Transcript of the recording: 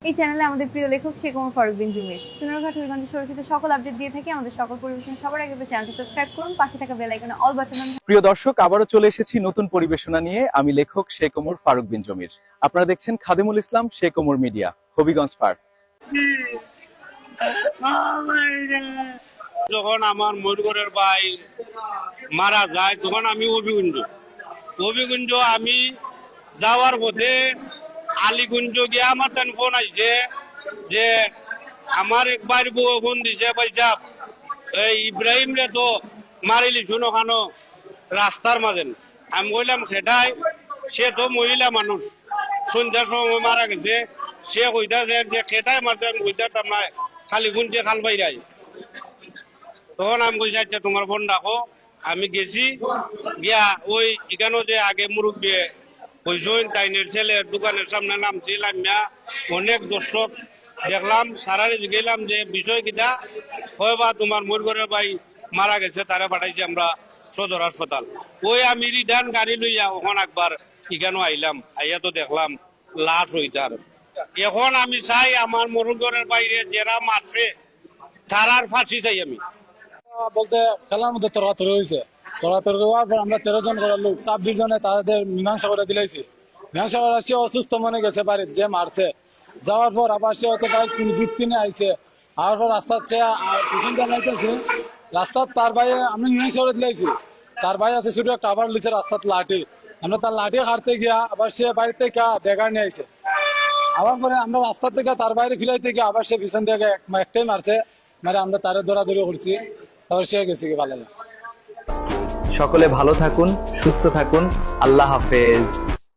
এই চ্যানেলে আমাদের প্রিয় লেখক শেখ ওমর ফারুক বিন জুমির সোনারঘাট হবিগঞ্জ স্বরচিত সকল আপডেট দিয়ে থাকি। আমাদের সকল পরিবেশন সবার আগে চ্যানেলটি সাবস্ক্রাইব করুন, পাশে থাকা বেল আইকনে অল বাটন। প্রিয় দর্শক, আবারও চলে এসেছি নতুন পরিবেশনা নিয়ে। আমি লেখক শেখ ওমর ফারুক বিন জমির। আপনারা দেখছেন খাদেমুল ইসলাম শেখ ওমর মিডিয়া, হবিগঞ্জ পার্ক। যখন আমার ময়ূরগড়ের ভাই মারা যায় তখন আমি অভিগুঞ্জ আমি যাওয়ার পথে আলীগুঞ্জ গিয়ে আমার তেন ফোন আইছে যে আমার একবার ফোন দিছে ভাই যাব এই ইব্রাহিম রে তো মারিলি শুনো খানো রাস্তার মাঝে। আমি কইলাম খেটাই, সে তো মহিলা মানুষ, সন্ধ্যার সময় মারা গেছে। সে কইতাছে যে খেটাই মারছে, আমি কইতাম না খালি গুঞ্জে খাল বাইরাই। তখন আমি কইছি আচ্ছা তোমার বোন ডাকো। আমি গেছি গিয়া ওই এখানেও যে আগে মুরব্বী হইসইন তাইনের ছেলের দোকানের সামনে নামছিলাম, অনেক দর্শক দেখলাম। সারারে গেলাম যে বিষয় কিটা হয় বা তোমার ময়ূরগড়ের ভাই মারা গেছে, তারা পাঠাইছি আমরা সদর হাসপাতাল। ওই আমি রিটার্ন গাড়ি লইয়া ওখান একবার এখানেও আইলাম, আইয়া তো দেখলাম লাশ হইতার। এখন আমি চাই আমার ময়ূরগড়ের বাইরে যারা মারছে তারার ফাঁসি চাই আমি। বলতে খেলার মধ্যে তরাতরি হয়েছে, তরাতরি হওয়ার পর আমরা 13 জন করার লোক 26 জনে তাদের মীমাংসা করে দিলাইছি। মীমাংসা করা সে অসুস্থ মনে গেছে বাড়ির যে মারছে, যাওয়ার পর আবার সে হয়তো ভাই কোন যুক্তি নিয়ে আইছে। আর পর রাস্তার চেয়ে পিছন দিয়ে লাইতেছে রাস্তার, তার ভাই আমরা মীমাংসা করে দিলাইছি। তার ভাই আছে শুধু একটা আবার লিখছে রাস্তার লাঠি, আমরা তার লাঠি হারতে গিয়া আবার সে বাড়ি থেকে ডেগার নিয়ে আইছে। আবার পরে আমরা রাস্তা থেকে তার বাইরে ফিরাইতে গিয়ে আবার সে পিছন থেকে একটাই মারছে, মানে আমরা তারে দৌড়াদৌড়ি করছি, তারপর সে গেছে কি ভালো। সকলে ভালো থাকুন, সুস্থ থাকুন, আল্লাহ হাফেজ।